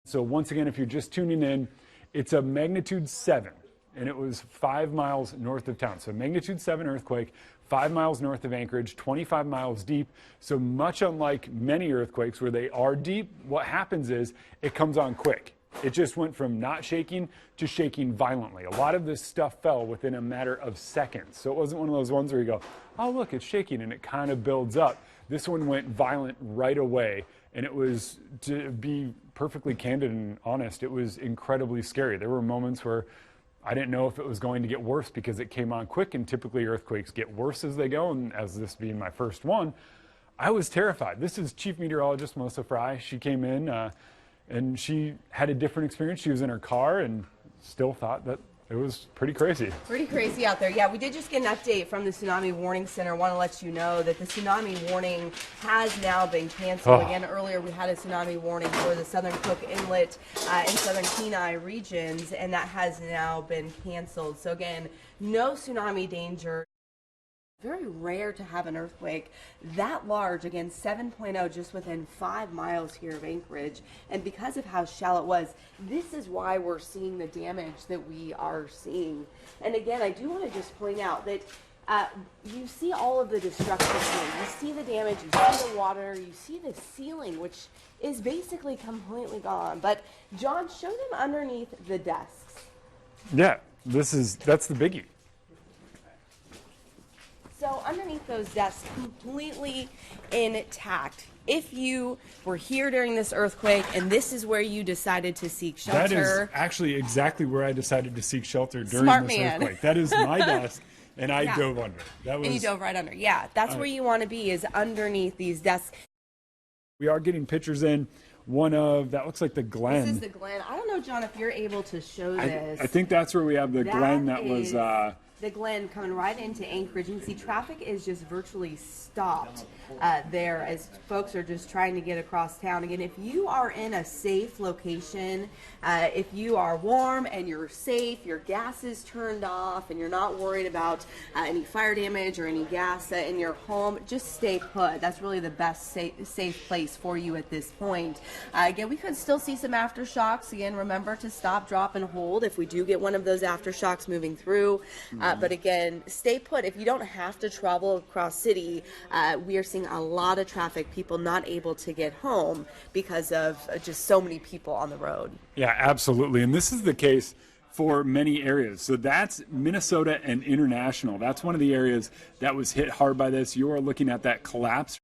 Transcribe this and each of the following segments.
So once again, if you're just tuning in, it's a magnitude 7, and it was 5 miles north of town. So magnitude 7 earthquake, 5 miles north of Anchorage, 25 miles deep. So much unlike many earthquakes where they are deep, what happens is it comes on quick. It just went from not shaking to shaking violently. A lot of this stuff fell within a matter of seconds. So it wasn't one of those ones where you go, oh, look, it's shaking, and it kind of builds up. This one went violent right away. And it was, to be perfectly candid and honest, it was incredibly scary. There were moments where I didn't know if it was going to get worse because it came on quick, and typically earthquakes get worse as they go, and as this being my first one, I was terrified. This is Chief Meteorologist Melissa Fry. She came in and she had a different experience. She was in her car and still thought that it was pretty crazy. Pretty crazy out there. Yeah, we did just get an update from the Tsunami Warning Center. I want to let you know that the tsunami warning has now been canceled. Again, earlier we had a tsunami warning for the Southern Cook Inlet and Southern Kenai regions, and that has now been canceled. So again, no tsunami danger. Very rare to have an earthquake that large, again 7.0, just within 5 miles here of Anchorage. And because of how shallow it was, this is why we're seeing the damage that we are seeing. And again, I do want to just point out that you see all of the destruction here. You see the damage, you see the water, you see the ceiling, which is basically completely gone. But John, show them underneath the desks. Yeah, that's the biggie. So underneath those desks, completely intact. If you were here during this earthquake and this is where you decided to seek shelter. That is actually exactly where I decided to seek shelter during this earthquake. That is my desk, and I dove under. And you dove right under. Yeah, that's where you want to be, is underneath these desks. We are getting pictures in. One of, that looks like the Glen. This is the Glen. I don't know, John, if you're able to show this. I think that's where we have the Glen that was... the Glen coming right into Anchorage. You can see traffic is just virtually stopped there as folks are just trying to get across town. Again, if you are in a safe location, if you are warm and you're safe, your gas is turned off, and you're not worried about any fire damage or any gas in your home, just stay put. That's really the best safe place for you at this point. Again, we could still see some aftershocks. Again, remember to stop, drop, and hold if we do get one of those aftershocks moving through. But again, stay put. If you don't have to travel across city, we are seeing a lot of traffic, people not able to get home because of just so many people on the road. Yeah, absolutely. And this is the case for many areas. So that's Minnesota and International. That's one of the areas that was hit hard by this. You are looking at that collapse.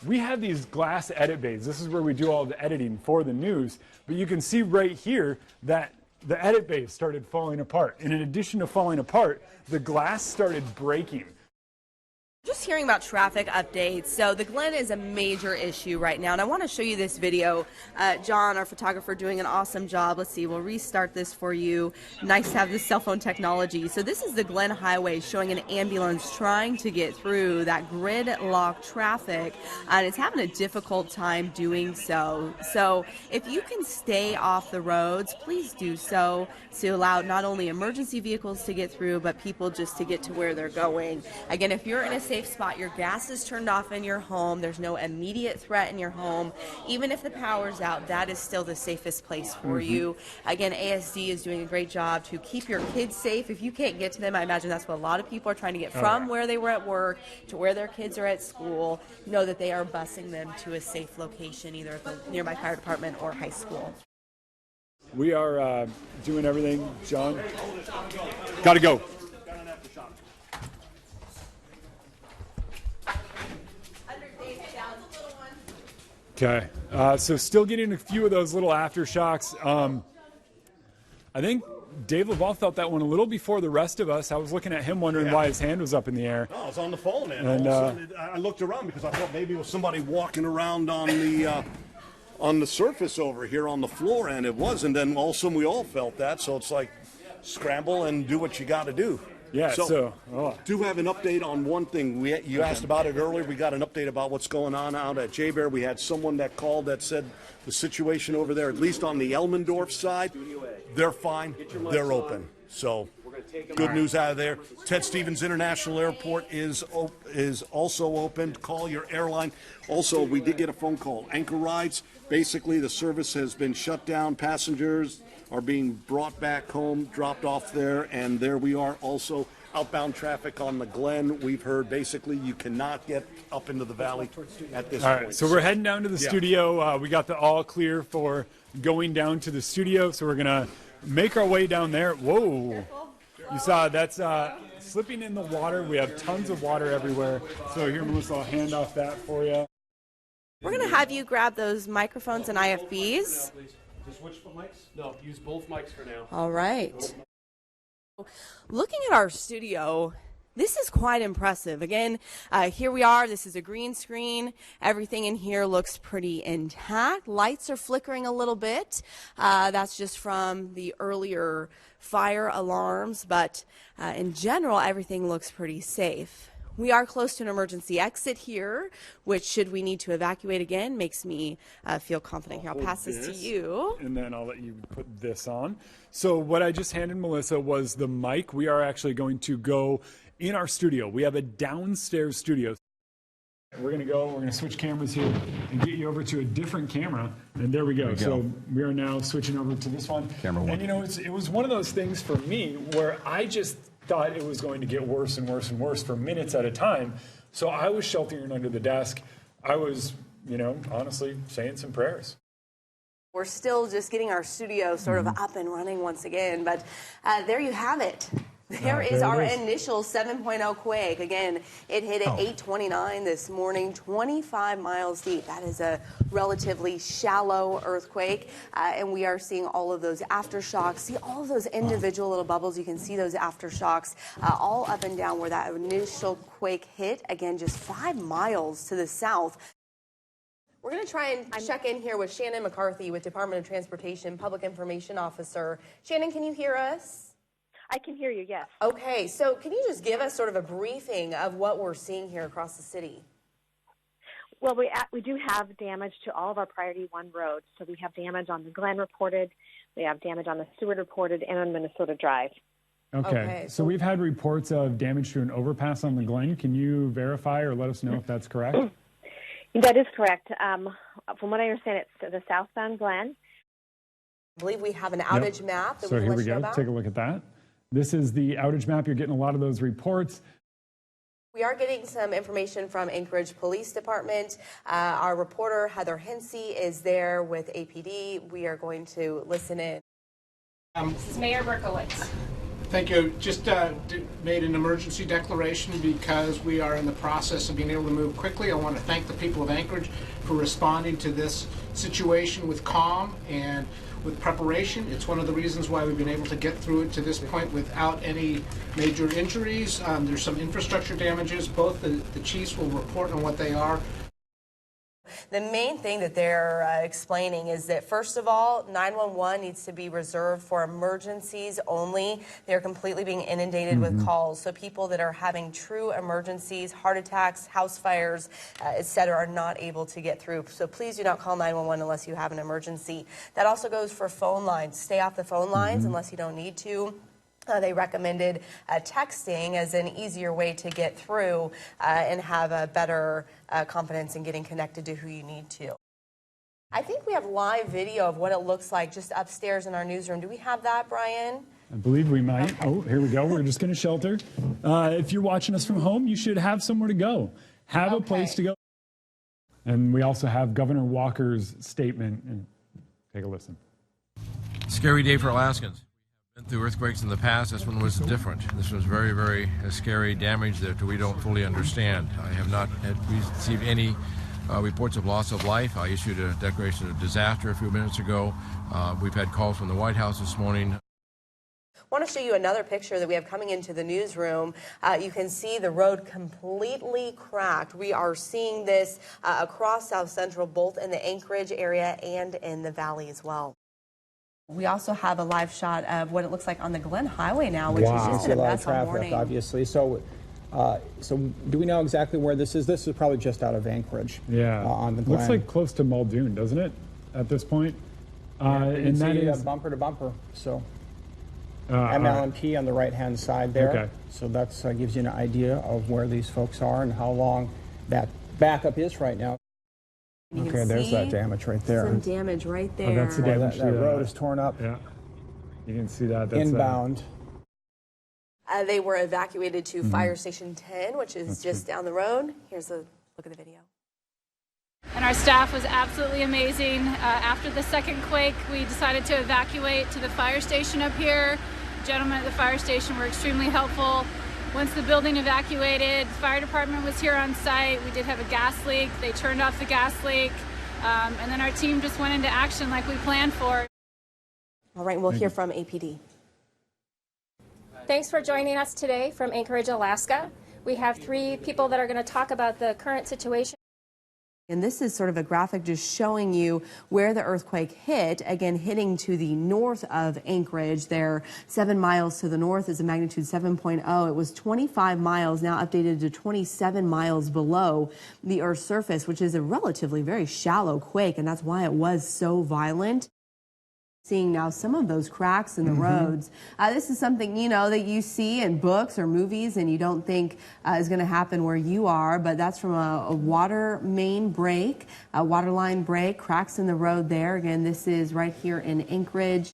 We have these glass edit bays. This is where we do all the editing for the news. But you can see right here that the edit bays started falling apart. And in addition to falling apart, the glass started breaking. Just hearing about traffic updates. So the Glen is a major issue right now, and I want to show you this video. John, our photographer, doing an awesome job. Let's see, we'll restart this for you. Nice to have this cell phone technology. So this is the Glen Highway showing an ambulance trying to get through that gridlock traffic, and it's having a difficult time doing so. So if you can stay off the roads, please do so to allow not only emergency vehicles to get through, but people just to get to where they're going. Again, if you're in a safe spot, your gas is turned off in your home, there's no immediate threat in your home, even if the power's out, that is still the safest place for you. Again, ASD is doing a great job to keep your kids safe. If you can't get to them, I imagine that's what a lot of people are trying to get from where they were at work to where their kids are at school. Know that they are busing them to a safe location, either at the nearby fire department or high school. We are doing everything. John, gotta go. Okay, so still getting a few of those little aftershocks. I think Dave LaValle felt that one a little before the rest of us. I was looking at him wondering why his hand was up in the air. Oh, I was on the phone, man. And I looked around because I thought maybe it was somebody walking around on the surface over here on the floor, and it wasn't. And all of a sudden we all felt that, so it's like scramble and do what you got to do. Yeah, do have an update on one thing. You asked about it earlier. We got an update about what's going on out at J-Bear. We had someone that called that said the situation over there, at least on the Elmendorf side, they're fine. They're open. So good news out of there. Ted Stevens International Airport is also open. Call your airline. Also, we did get a phone call. Anchor Rides, Basically, the service has been shut down. Passengers are being brought back home, dropped off there, and there we are. Also, outbound traffic on the Glen. We've heard basically you cannot get up into the valley at this All point. right, so we're heading down to the studio. We got the all clear for going down to the studio, so we're gonna make our way down there. Whoa! You saw that's slipping in the water. We have tons of water everywhere. So here, Melissa, I'll hand off that for you. We're going to have you grab those microphones and IFBs. Just switch for mics? No, use both mics for now. All right. Looking at our studio, this is quite impressive. Again, here we are. This is a green screen. Everything in here looks pretty intact. Lights are flickering a little bit. That's just from the earlier fire alarms, but in general, everything looks pretty safe. We are close to an emergency exit here, which, should we need to evacuate again, makes me feel confident here. I'll pass this to you. And then I'll let you put this on. So what I just handed Melissa was the mic. We are actually going to go in our studio. We have a downstairs studio. We're going to switch cameras here and get you over to a different camera. And there we go. So we are now switching over to this one. Camera one. And, you know, it was one of those things for me where I just thought it was going to get worse and worse and worse for minutes at a time. So I was sheltering under the desk. I was, you know, honestly saying some prayers. We're still just getting our studio sort of up and running once again, but there you have it. There is our initial 7.0 quake. Again, it hit at 8:29 this morning, 25 miles deep. That is a relatively shallow earthquake, and we are seeing all of those aftershocks. See all of those individual little bubbles. You can see those aftershocks all up and down where that initial quake hit. Again, just 5 miles to the south. We're going to try and check in here with Shannon McCarthy with Department of Transportation Public Information Officer. Shannon, can you hear us? I can hear you, yes. Okay, so can you just give us sort of a briefing of what we're seeing here across the city? Well, we do have damage to all of our Priority 1 roads. So we have damage on the Glen reported, we have damage on the Seward reported, and on Minnesota Drive. Okay, so we've had reports of damage to an overpass on the Glen. Can you verify or let us know if that's correct? That is correct. From what I understand, it's the southbound Glen. I believe we have an outage map that so we here can we let you know go. about. Take a look at that. This is the outage map. You're getting a lot of those reports. We are getting some information from Anchorage Police Department. Our reporter, Heather Hensey, is there with APD. We are going to listen in. This is Mayor Berkowitz. Thank you. Just made an emergency declaration because we are in the process of being able to move quickly. I want to thank the people of Anchorage for responding to this situation with calm and with preparation. It's one of the reasons why we've been able to get through it to this point without any major injuries. There's some infrastructure damages. Both the chiefs will report on what they are. The main thing that they're explaining is that, first of all, 911 needs to be reserved for emergencies only. They're completely being inundated with calls. So people that are having true emergencies, heart attacks, house fires, etc., are not able to get through. So please do not call 911 unless you have an emergency. That also goes for phone lines. Stay off the phone lines unless you don't need to. They recommended texting as an easier way to get through and have a better confidence in getting connected to who you need to. I think we have live video of what it looks like just upstairs in our newsroom. Do we have that, Brian? I believe we might. Okay. Oh, here we go. We're just going to shelter. If you're watching us from home, you should have somewhere to go. Have a place to go. And we also have Governor Walker's statement. Take a listen. Scary day for Alaskans. Been through earthquakes in the past. This one was different. This was very, very scary damage that we don't fully understand. I have not received any reports of loss of life. I issued a declaration of disaster a few minutes ago. We've had calls from the White House this morning. I want to show you another picture that we have coming into the newsroom. You can see the road completely cracked. We are seeing this across South Central, both in the Anchorage area and in the valley as well. We also have a live shot of what it looks like on the Glen Highway now, which is just a mess all morning. Obviously. So do we know exactly where this is? This is probably just out of Anchorage. Yeah. On the Glen. Looks like close to Muldoon, doesn't it? At this point. And that is bumper to bumper. So ML&P on the right-hand side there. Okay. So that gives you an idea of where these folks are and how long that backup is right now. Okay, there's that damage right there. Some damage right there. Oh, that's the damage. That road is torn up. Yeah, you can see that. That's Inbound. They were evacuated to Fire Station 10, which is just down the road. Here's a look at the video. And our staff was absolutely amazing. After the second quake, we decided to evacuate to the fire station up here. Gentlemen at the fire station were extremely helpful. Once the building evacuated, the fire department was here on site. We did have a gas leak. They turned off the gas leak. And then our team just went into action like we planned for. All right, we'll hear from APD. Thanks for joining us today from Anchorage, Alaska. We have 3 people that are going to talk about the current situation. And this is sort of a graphic just showing you where the earthquake hit, again hitting to the north of Anchorage. There, 7 miles to the north is a magnitude 7.0. It was 25 miles, now updated to 27 miles below the Earth's surface, which is a relatively very shallow quake, and that's why it was so violent. Seeing now some of those cracks in the roads. This is something, you know, that you see in books or movies and you don't think is going to happen where you are, but that's from a water main break, a water line break, cracks in the road there. Again, this is right here in Anchorage.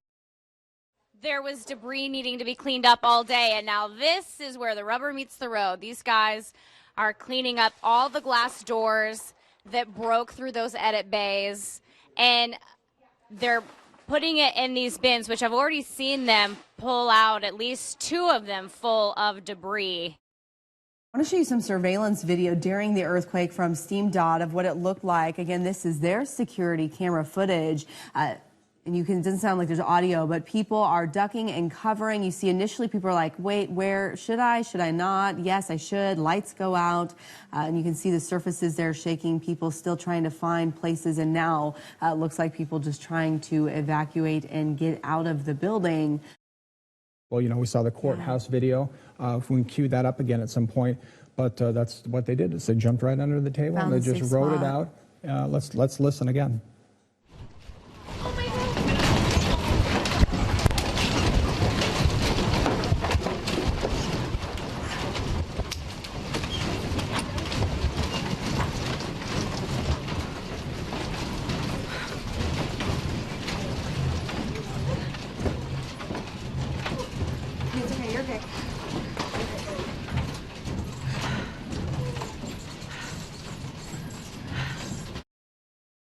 There was debris needing to be cleaned up all day, and now this is where the rubber meets the road. These guys are cleaning up all the glass doors that broke through those edit bays, and they're putting it in these bins, which I've already seen them pull out at least 2 of them full of debris. I want to show you some surveillance video during the earthquake from SteamDot of what it looked like. Again, this is their security camera footage. And it doesn't sound like there's audio, but people are ducking and covering. You see initially people are like, wait, where should I not? Yes, I should. Lights go out. And you can see the surfaces there shaking, people still trying to find places. And now it looks like people just trying to evacuate and get out of the building. Well, you know, we saw the courthouse video. If we can cue that up again at some point. But that's what they did, is they jumped right under the table and they just wrote it out. Let's listen again.